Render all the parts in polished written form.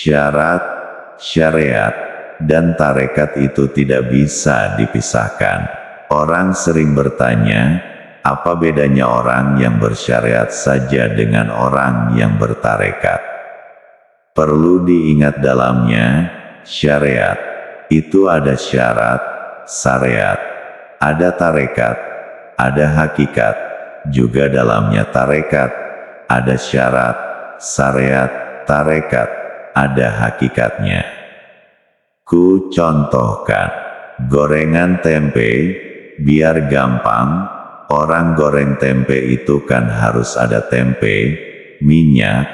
Syarat, syariat, dan tarekat itu tidak bisa dipisahkan. Orang sering bertanya, apa bedanya orang yang bersyariat saja dengan orang yang bertarekat? Perlu diingat dalamnya, syariat itu ada syarat, syariat, ada tarekat, ada hakikat, juga dalamnya tarekat, ada syarat, syariat, tarekat, ada hakikatnya. Ku contohkan, gorengan tempe, biar gampang, orang goreng tempe itu kan harus ada tempe, minyak,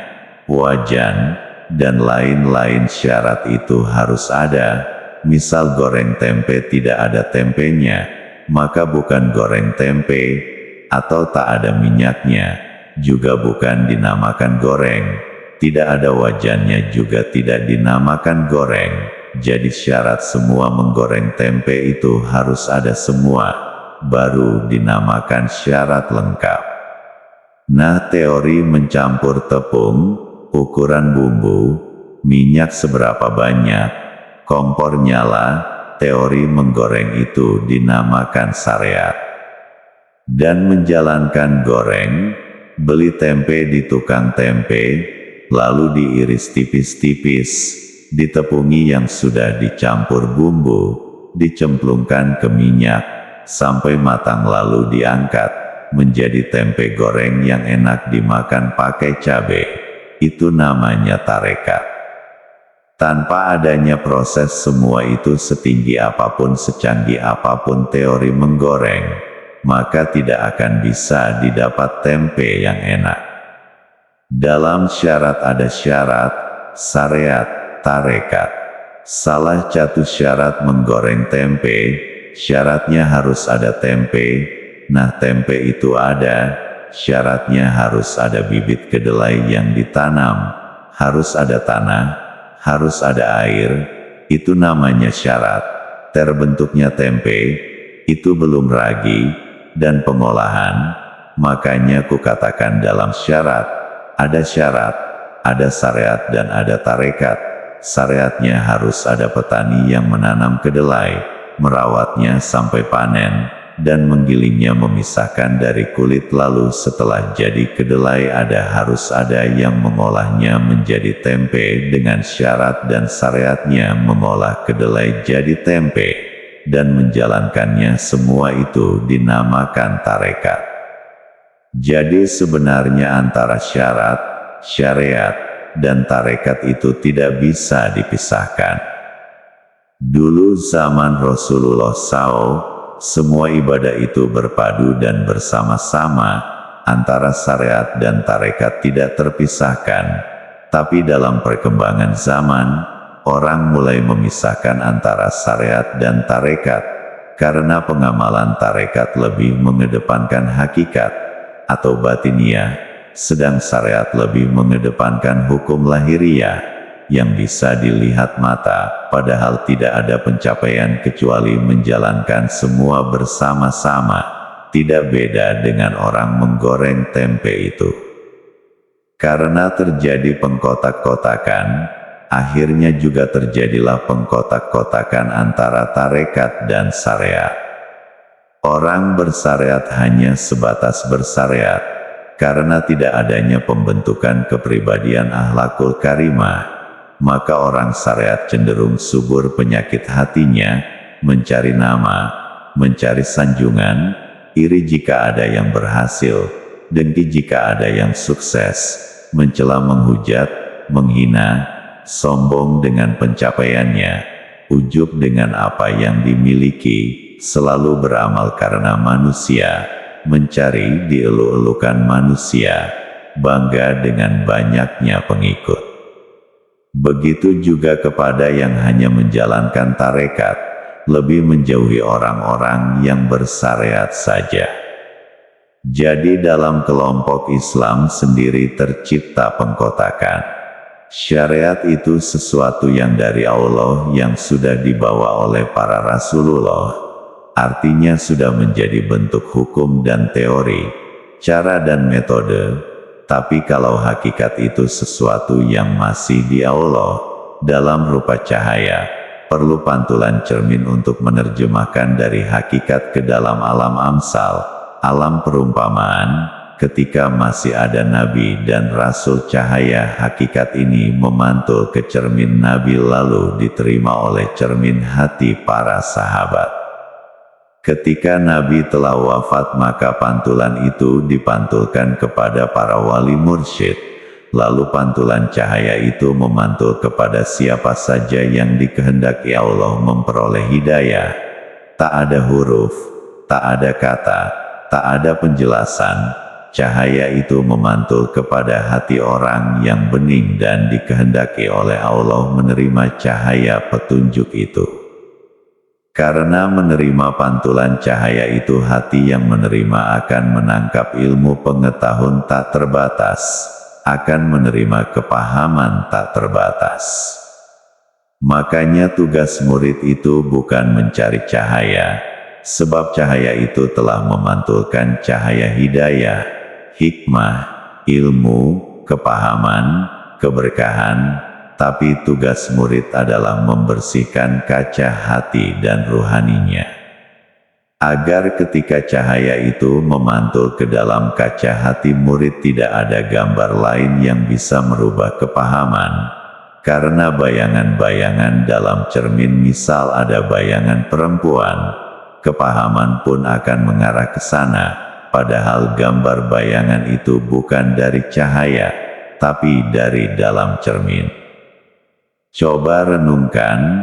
wajan, dan lain-lain syarat itu harus ada. Misal goreng tempe tidak ada tempenya, maka bukan goreng tempe, atau tak ada minyaknya, juga bukan dinamakan goreng. Tidak ada wajannya juga tidak dinamakan goreng. Jadi syarat semua menggoreng tempe itu harus ada semua, baru dinamakan syarat lengkap. Nah, teori mencampur tepung, ukuran bumbu, minyak seberapa banyak, kompor nyala, teori menggoreng itu dinamakan syariat. Dan menjalankan goreng, beli tempe di tukang tempe, lalu diiris tipis-tipis, ditepungi yang sudah dicampur bumbu, dicemplungkan ke minyak, sampai matang lalu diangkat, menjadi tempe goreng yang enak dimakan pakai cabai. Itu namanya tarekat. Tanpa adanya proses semua itu setinggi apapun secanggih apapun teori menggoreng, maka tidak akan bisa didapat tempe yang enak. Dalam syarat ada syarat, syariat, tarekat. Salah satu syarat menggoreng tempe, syaratnya harus ada tempe. Nah, tempe itu ada, syaratnya harus ada bibit kedelai yang ditanam, harus ada tanah, harus ada air, itu namanya syarat. Terbentuknya tempe, itu belum ragi, dan pengolahan, makanya kukatakan dalam syarat, ada syariat, dan ada tarekat. Syariatnya harus ada petani yang menanam kedelai, merawatnya sampai panen, dan menggilingnya memisahkan dari kulit lalu setelah jadi kedelai harus ada yang mengolahnya menjadi tempe dengan syarat dan syariatnya mengolah kedelai jadi tempe, dan menjalankannya semua itu dinamakan tarekat. Jadi sebenarnya antara syarat, syariat, dan tarekat itu tidak bisa dipisahkan. Dulu zaman Rasulullah SAW, semua ibadah itu berpadu dan bersama-sama, antara syariat dan tarekat tidak terpisahkan. Tapi dalam perkembangan zaman, orang mulai memisahkan antara syariat dan tarekat, karena pengamalan tarekat lebih mengedepankan hakikat, atau batiniah, sedang syariat lebih mengedepankan hukum lahiriah, yang bisa dilihat mata, padahal tidak ada pencapaian kecuali menjalankan semua bersama-sama, tidak beda dengan orang menggoreng tempe itu. Karena terjadi pengkotak-kotakan, akhirnya juga terjadilah pengkotak-kotakan antara tarekat dan syariat. Orang bersyariat hanya sebatas bersyariat, karena tidak adanya pembentukan kepribadian akhlakul karimah, maka orang syariat cenderung subur penyakit hatinya, mencari nama, mencari sanjungan, iri jika ada yang berhasil, dengki jika ada yang sukses, mencela menghujat, menghina, sombong dengan pencapaiannya, ujub dengan apa yang dimiliki, selalu beramal karena manusia, mencari dielu-elukan manusia, bangga dengan banyaknya pengikut. Begitu juga kepada yang hanya menjalankan tarekat, lebih menjauhi orang-orang yang bersyariat saja. Jadi dalam kelompok Islam sendiri tercipta pengkotakan. Syariat itu sesuatu yang dari Allah yang sudah dibawa oleh para Rasulullah. Artinya sudah menjadi bentuk hukum dan teori, cara dan metode. Tapi kalau hakikat itu sesuatu yang masih di Allah, dalam rupa cahaya. Perlu pantulan cermin untuk menerjemahkan dari hakikat ke dalam alam amsal, alam perumpamaan. Ketika masih ada nabi dan rasul, cahaya hakikat ini memantul ke cermin nabi lalu diterima oleh cermin hati para sahabat. Ketika nabi telah wafat, maka pantulan itu dipantulkan kepada para wali mursyid. Lalu pantulan cahaya itu memantul kepada siapa saja yang dikehendaki Allah memperoleh hidayah. Tak ada huruf, tak ada kata, tak ada penjelasan. Cahaya itu memantul kepada hati orang yang bening dan dikehendaki oleh Allah menerima cahaya petunjuk itu. Karena menerima pantulan cahaya itu, hati yang menerima akan menangkap ilmu pengetahuan tak terbatas, akan menerima kepahaman tak terbatas. Makanya tugas murid itu bukan mencari cahaya, sebab cahaya itu telah memantulkan cahaya hidayah, hikmah, ilmu, kepahaman, keberkahan. Tapi tugas murid adalah membersihkan kaca hati dan ruhaninya, agar ketika cahaya itu memantul ke dalam kaca hati murid, tidak ada gambar lain yang bisa merubah kepahaman. Karena bayangan-bayangan dalam cermin, misal ada bayangan perempuan, kepahaman pun akan mengarah ke sana, padahal gambar bayangan itu bukan dari cahaya, tapi dari dalam cermin. Coba renungkan,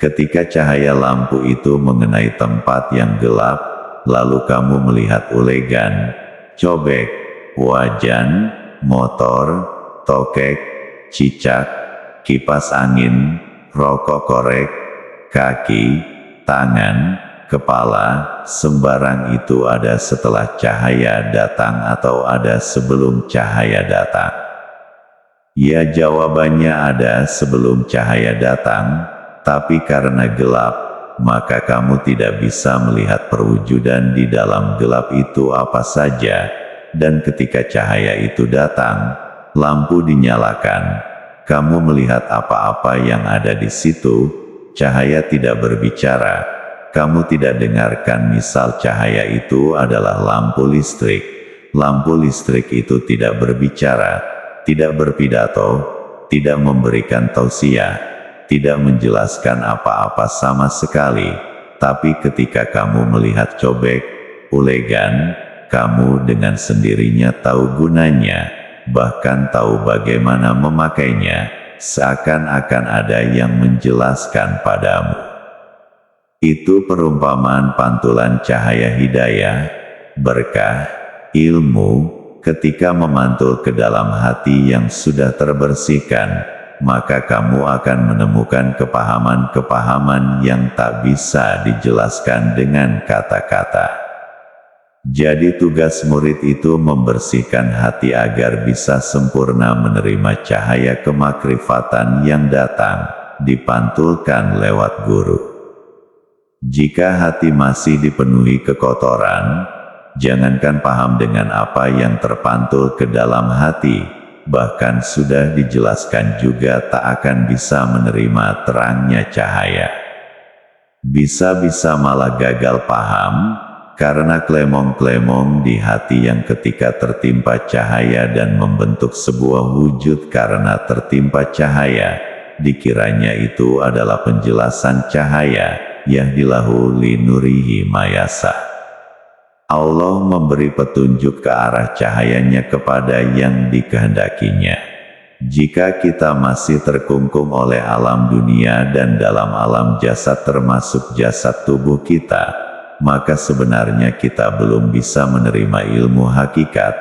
ketika cahaya lampu itu mengenai tempat yang gelap, lalu kamu melihat ulegan, cobek, wajan, motor, tokek, cicak, kipas angin, rokok korek, kaki, tangan, kepala, sembarang itu ada setelah cahaya datang atau ada sebelum cahaya datang? Ya, jawabannya ada sebelum cahaya datang, tapi karena gelap, maka kamu tidak bisa melihat perwujudan di dalam gelap itu apa saja. Dan ketika cahaya itu datang, lampu dinyalakan, kamu melihat apa-apa yang ada di situ. Cahaya tidak berbicara, kamu tidak dengarkan. Misal cahaya itu adalah lampu listrik. Lampu listrik itu tidak berbicara, tidak berpidato, tidak memberikan tausiah, tidak menjelaskan apa-apa sama sekali. Tapi ketika kamu melihat cobek, ulegan, kamu dengan sendirinya tahu gunanya, bahkan tahu bagaimana memakainya, seakan-akan ada yang menjelaskan padamu. Itu perumpamaan pantulan cahaya hidayah, berkah, ilmu. Ketika memantul ke dalam hati yang sudah terbersihkan, maka kamu akan menemukan kepahaman-kepahaman yang tak bisa dijelaskan dengan kata-kata. Jadi tugas murid itu membersihkan hati agar bisa sempurna menerima cahaya kemakrifatan yang datang, dipantulkan lewat guru. Jika hati masih dipenuhi kekotoran, jangankan paham dengan apa yang terpantul ke dalam hati, bahkan sudah dijelaskan juga tak akan bisa menerima terangnya cahaya. Bisa-bisa malah gagal paham, karena klemong-klemong di hati yang ketika tertimpa cahaya dan membentuk sebuah wujud karena tertimpa cahaya, dikiranya itu adalah penjelasan cahaya, yahdilahu li nurihi mayasa. Allah memberi petunjuk ke arah cahayanya kepada yang dikehendakinya. Jika kita masih terkungkung oleh alam dunia dan dalam alam jasad termasuk jasad tubuh kita, maka sebenarnya kita belum bisa menerima ilmu hakikat.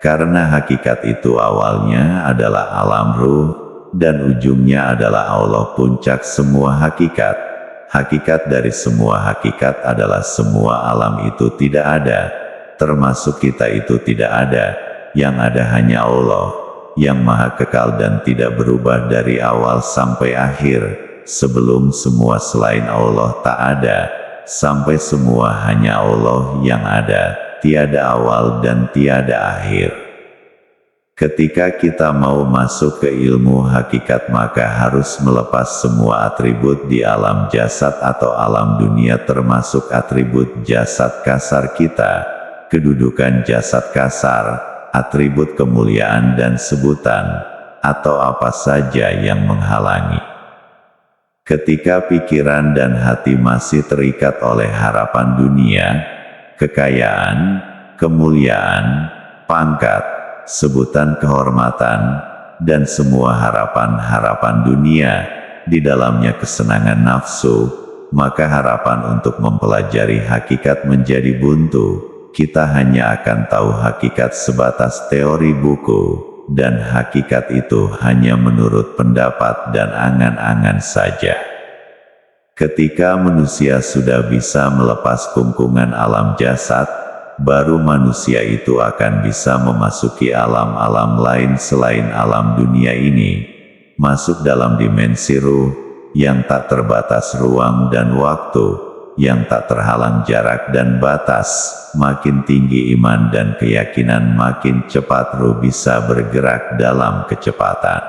Karena hakikat itu awalnya adalah alam ruh, dan ujungnya adalah Allah, puncak semua hakikat. Hakikat dari semua hakikat adalah semua alam itu tidak ada, termasuk kita itu tidak ada. Yang ada hanya Allah, yang maha kekal dan tidak berubah dari awal sampai akhir. Sebelum semua selain Allah tak ada, sampai semua hanya Allah yang ada, tiada awal dan tiada akhir. Ketika kita mau masuk ke ilmu hakikat maka harus melepas semua atribut di alam jasad atau alam dunia termasuk atribut jasad kasar kita, kedudukan jasad kasar, atribut kemuliaan dan sebutan, atau apa saja yang menghalangi. Ketika pikiran dan hati masih terikat oleh harapan dunia, kekayaan, kemuliaan, pangkat, sebutan kehormatan, dan semua harapan-harapan dunia, di dalamnya kesenangan nafsu, maka harapan untuk mempelajari hakikat menjadi buntu. Kita hanya akan tahu hakikat sebatas teori buku, dan hakikat itu hanya menurut pendapat dan angan-angan saja. Ketika manusia sudah bisa melepas kungkungan alam jasad, baru manusia itu akan bisa memasuki alam-alam lain selain alam dunia ini, masuk dalam dimensi ruh, yang tak terbatas ruang dan waktu, yang tak terhalang jarak dan batas. Makin tinggi iman dan keyakinan makin cepat ruh bisa bergerak dalam kecepatan.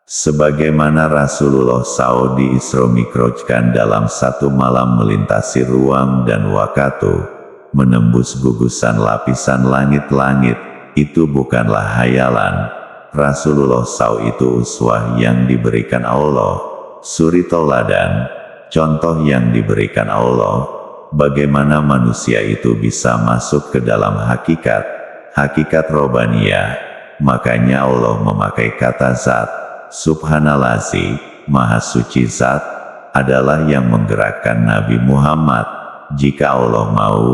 Sebagaimana Rasulullah SAW di Isra Mi'rajkan dalam satu malam melintasi ruang dan waktu, menembus gugusan lapisan langit-langit, itu bukanlah hayalan. Rasulullah SAW itu uswah yang diberikan Allah, suri tauladan, contoh yang diberikan Allah, bagaimana manusia itu bisa masuk ke dalam hakikat robaniyah. Makanya Allah memakai kata zat, subhanallazi, maha suci zat, adalah yang menggerakkan Nabi Muhammad. Jika Allah mau,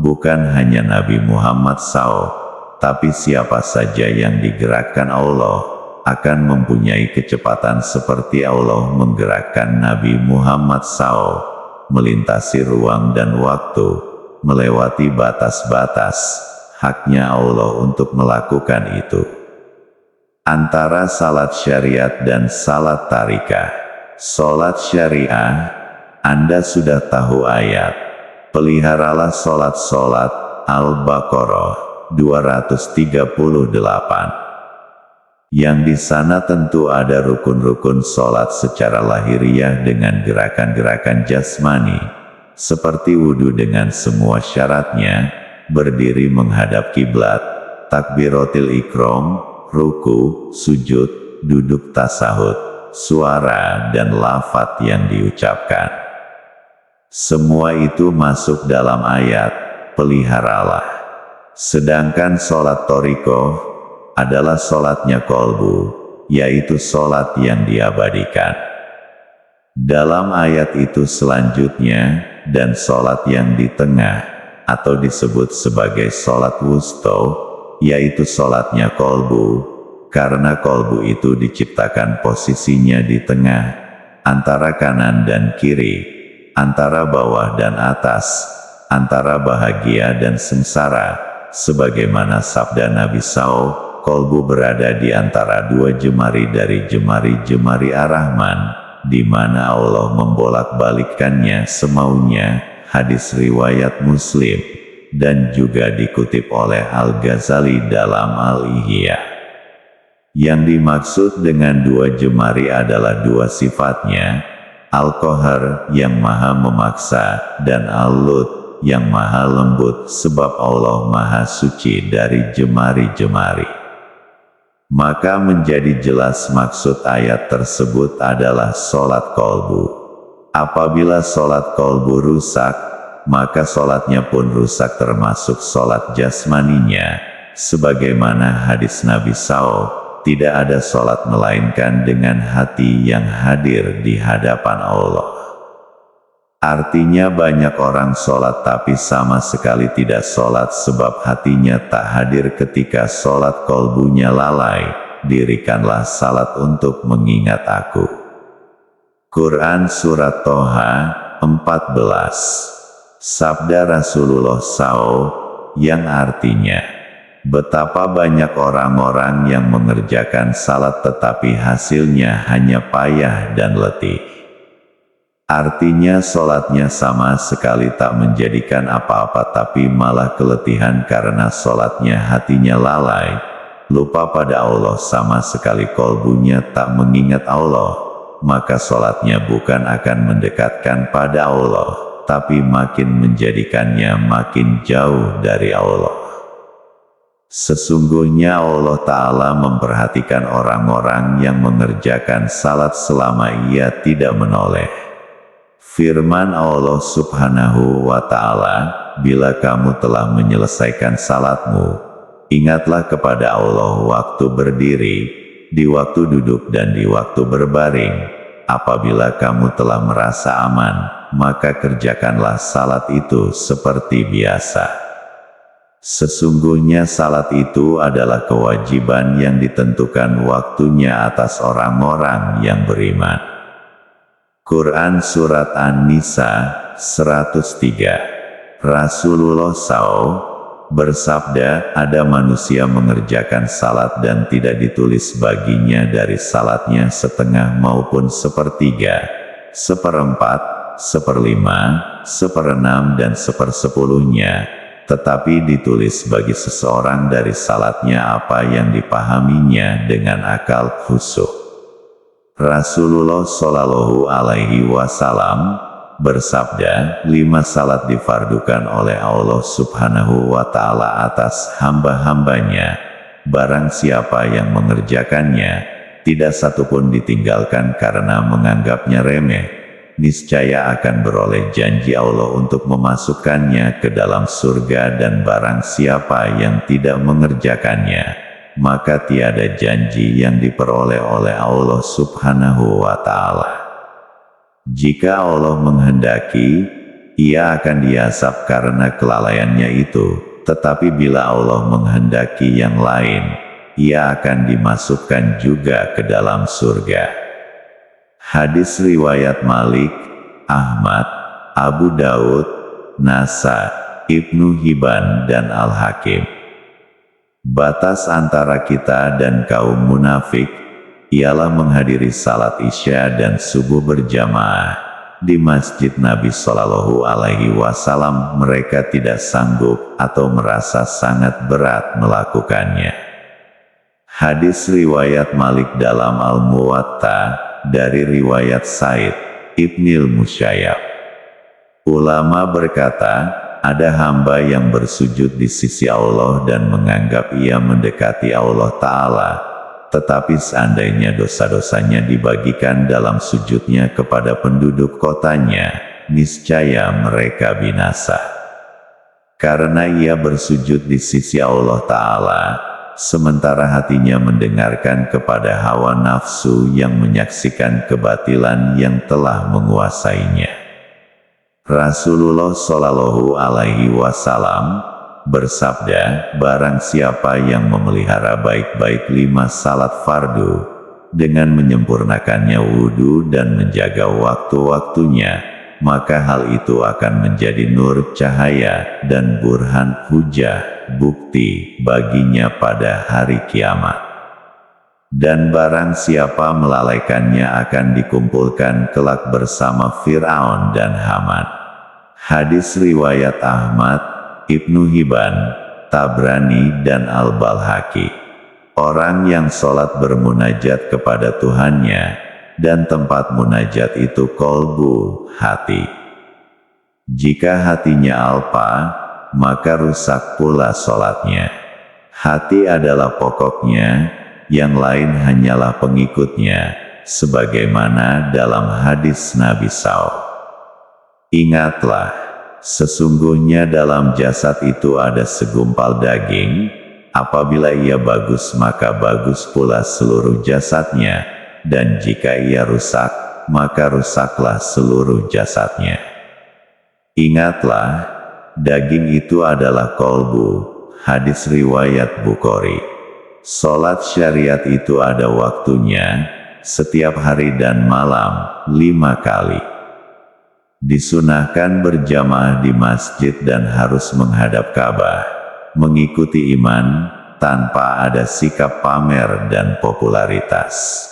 bukan hanya Nabi Muhammad SAW, tapi siapa saja yang digerakkan Allah, akan mempunyai kecepatan seperti Allah menggerakkan Nabi Muhammad SAW, melintasi ruang dan waktu, melewati batas-batas, haknya Allah untuk melakukan itu. Antara salat syariat dan salat tarikah. Salat syariah, Anda sudah tahu ayat. Peliharalah solat-solat, Al-Baqarah 238. Yang di sana tentu ada rukun-rukun solat secara lahiriah dengan gerakan-gerakan jasmani, seperti wudhu dengan semua syaratnya, berdiri menghadap kiblat, takbiratul ihram, ruku, sujud, duduk tasahud, suara dan lafaz yang diucapkan. Semua itu masuk dalam ayat, peliharalah. Sedangkan solat thariqah adalah solatnya kolbu, yaitu solat yang diabadikan. Dalam ayat itu selanjutnya, dan solat yang di tengah, atau disebut sebagai solat wusto, yaitu solatnya kolbu, karena kolbu itu diciptakan posisinya di tengah, antara kanan dan kiri, antara bawah dan atas, antara bahagia dan sengsara, sebagaimana sabda Nabi SAW, kolbu berada di antara dua jemari dari jemari-jemari Ar-Rahman, di mana Allah membolak-balikkannya semaunya, hadis riwayat Muslim, dan juga dikutip oleh Al-Ghazali dalam Al-Ihya. Yang dimaksud dengan dua jemari adalah dua sifatnya, Al-Qahar yang maha memaksa, dan Al-Lut yang maha lembut, sebab Allah maha suci dari jemari-jemari. Maka menjadi jelas maksud ayat tersebut adalah solat kolbu. Apabila solat kolbu rusak, maka solatnya pun rusak termasuk solat jasmaninya, sebagaimana hadis Nabi SAW, tidak ada solat melainkan dengan hati yang hadir di hadapan Allah. Artinya banyak orang solat tapi sama sekali tidak solat sebab hatinya tak hadir ketika solat kolbunya lalai. Dirikanlah salat untuk mengingat aku. Quran Surat Toha 14. Sabda Rasulullah SAW, yang artinya, betapa banyak orang-orang yang mengerjakan salat tetapi hasilnya hanya payah dan letih. Artinya solatnya sama sekali tak menjadikan apa-apa tapi malah keletihan karena solatnya hatinya lalai. lupa pada Allah sama sekali kolbunya tak mengingat Allah, maka sholatnya bukan akan mendekatkan pada Allah, tapi makin menjadikannya makin jauh dari Allah. Sesungguhnya Allah Ta'ala memperhatikan orang-orang yang mengerjakan salat selama ia tidak menoleh. Firman Allah Subhanahu wa Ta'ala, bila kamu telah menyelesaikan salatmu, ingatlah kepada Allah waktu berdiri, di waktu duduk dan di waktu berbaring. Apabila kamu telah merasa aman, maka kerjakanlah salat itu seperti biasa. Sesungguhnya salat itu adalah kewajiban yang ditentukan waktunya atas orang-orang yang beriman. Quran Surat An-Nisa 103. Rasulullah SAW bersabda, ada manusia mengerjakan salat dan tidak ditulis baginya dari salatnya setengah maupun sepertiga, seperempat, seperlima, seperenam dan sepersepuluhnya, tetapi ditulis bagi seseorang dari salatnya apa yang dipahaminya dengan akal khusyuk. Rasulullah Shallallahu Alaihi Wasallam bersabda, 5 salat difardukan oleh Allah Subhanahu wa Ta'ala atas hamba-hambanya. Barang siapa yang mengerjakannya, tidak satupun ditinggalkan karena menganggapnya remeh, niscaya akan beroleh janji Allah untuk memasukkannya ke dalam surga, dan barang siapa yang tidak mengerjakannya, maka tiada janji yang diperoleh oleh Allah Subhanahu wa Ta'ala. Jika Allah menghendaki, ia akan diazab karena kelalaiannya itu, tetapi bila Allah menghendaki yang lain, ia akan dimasukkan juga ke dalam surga. Hadis riwayat Malik, Ahmad, Abu Daud, Nasa, Ibnu Hibban dan Al-Hakim. Batas antara kita dan kaum munafik ialah menghadiri salat Isya dan subuh berjamaah di masjid Nabi Shallallahu Alaihi Wasallam. Mereka tidak sanggup atau merasa sangat berat melakukannya. Hadis riwayat Malik dalam Al-Muwatta dari riwayat Said Ibnil Musayyab. Ulama berkata, ada hamba yang bersujud di sisi Allah dan menganggap ia mendekati Allah Ta'ala, tetapi seandainya dosa-dosanya dibagikan dalam sujudnya kepada penduduk kotanya, niscaya mereka binasa. Karena ia bersujud di sisi Allah Ta'ala, sementara hatinya mendengarkan kepada hawa nafsu yang menyaksikan kebatilan yang telah menguasainya. Rasulullah Shallallahu Alaihi Wasallam bersabda, barang siapa yang memelihara baik-baik 5 salat fardu, dengan menyempurnakannya wudhu dan menjaga waktu-waktunya, maka hal itu akan menjadi nur cahaya dan burhan hujah, bukti baginya pada hari kiamat. Dan barang siapa melalaikannya akan dikumpulkan kelak bersama Fir'aun dan Haman. Hadis riwayat Ahmad, Ibnu Hibban, Tabrani dan Al-Balhaqi. Orang yang sholat bermunajat kepada Tuhannya, dan tempat munajat itu kolbu, hati. Jika hatinya alpa, maka rusak pula sholatnya. Hati adalah pokoknya, yang lain hanyalah pengikutnya, sebagaimana dalam hadis Nabi SAW. Ingatlah, sesungguhnya dalam jasad itu ada segumpal daging, apabila ia bagus maka bagus pula seluruh jasadnya, dan jika ia rusak, maka rusaklah seluruh jasadnya. Ingatlah, daging itu adalah kolbu, hadis riwayat Bukhari. Salat syariat itu ada waktunya, setiap hari dan malam, 5 kali. Disunahkan berjamaah di masjid dan harus menghadap Ka'bah, mengikuti iman, tanpa ada sikap pamer dan popularitas.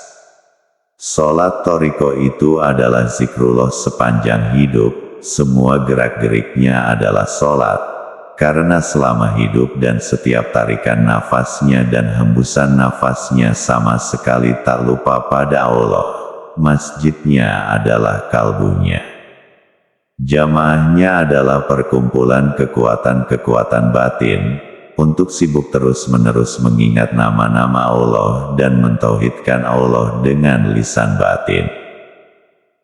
Salat Thariqah itu adalah zikrullah sepanjang hidup, semua gerak-geriknya adalah salat, karena selama hidup dan setiap tarikan nafasnya dan hembusan nafasnya sama sekali tak lupa pada Allah. Masjidnya adalah kalbunya. Jamaahnya adalah perkumpulan kekuatan-kekuatan batin, untuk sibuk terus-menerus mengingat nama-nama Allah dan mentauhidkan Allah dengan lisan batin.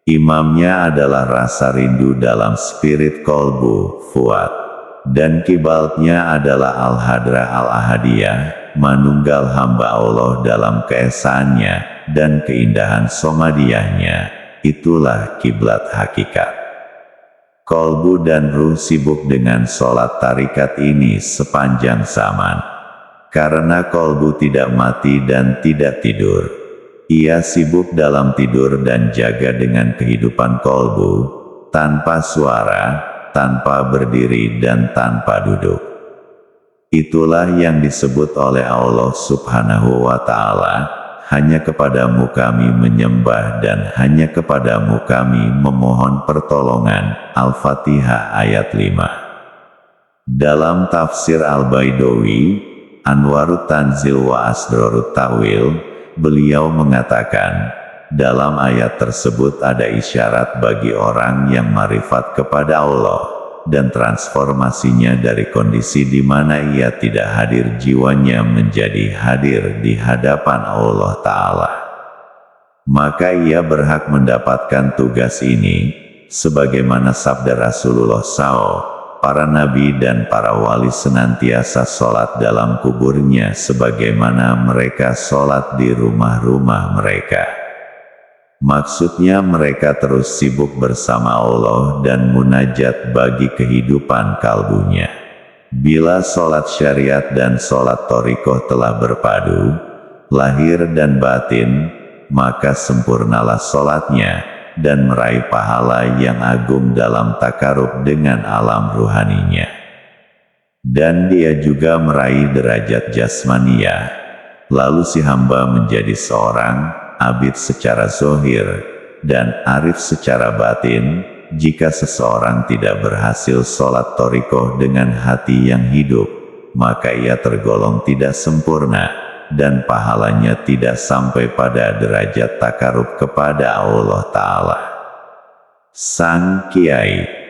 Imamnya adalah rasa rindu dalam spirit kolbu, fuad. Dan kibalnya adalah Al-Hadrah Al-Ahadiyah, manunggal hamba Allah dalam keesaannya, dan keindahan somadiyahnya. Itulah kiblat hakikat. Kolbu dan ruh sibuk dengan sholat tarikat ini sepanjang zaman. Karena kolbu tidak mati dan tidak tidur. Ia sibuk dalam tidur dan jaga dengan kehidupan kolbu, tanpa suara, tanpa berdiri dan tanpa duduk. Itulah yang disebut oleh Allah Subhanahu wa Ta'ala, hanya kepadamu kami menyembah dan hanya kepadamu kami memohon pertolongan. Al-Fatihah ayat 5. Dalam tafsir Al-Baidawi, Anwarut Tanzil wa Asrarut Ta'wil, beliau mengatakan, dalam ayat tersebut ada isyarat bagi orang yang marifat kepada Allah, dan transformasinya dari kondisi di mana ia tidak hadir jiwanya menjadi hadir di hadapan Allah Ta'ala. Maka ia berhak mendapatkan tugas ini, sebagaimana sabda Rasulullah SAW, para nabi dan para wali senantiasa sholat dalam kuburnya sebagaimana mereka sholat di rumah-rumah mereka. Maksudnya mereka terus sibuk bersama Allah dan munajat bagi kehidupan kalbunya. Bila sholat syariat dan sholat thariqah telah berpadu, lahir dan batin, maka sempurnalah sholatnya, dan meraih pahala yang agung dalam takarub dengan alam ruhaninya. Dan dia juga meraih derajat jasmaniyah, lalu si hamba menjadi seorang abid secara zohir, dan arif secara batin. Jika seseorang tidak berhasil sholat thariqah dengan hati yang hidup, maka ia tergolong tidak sempurna, dan pahalanya tidak sampai pada derajat takarub kepada Allah Ta'ala. Sang Kiai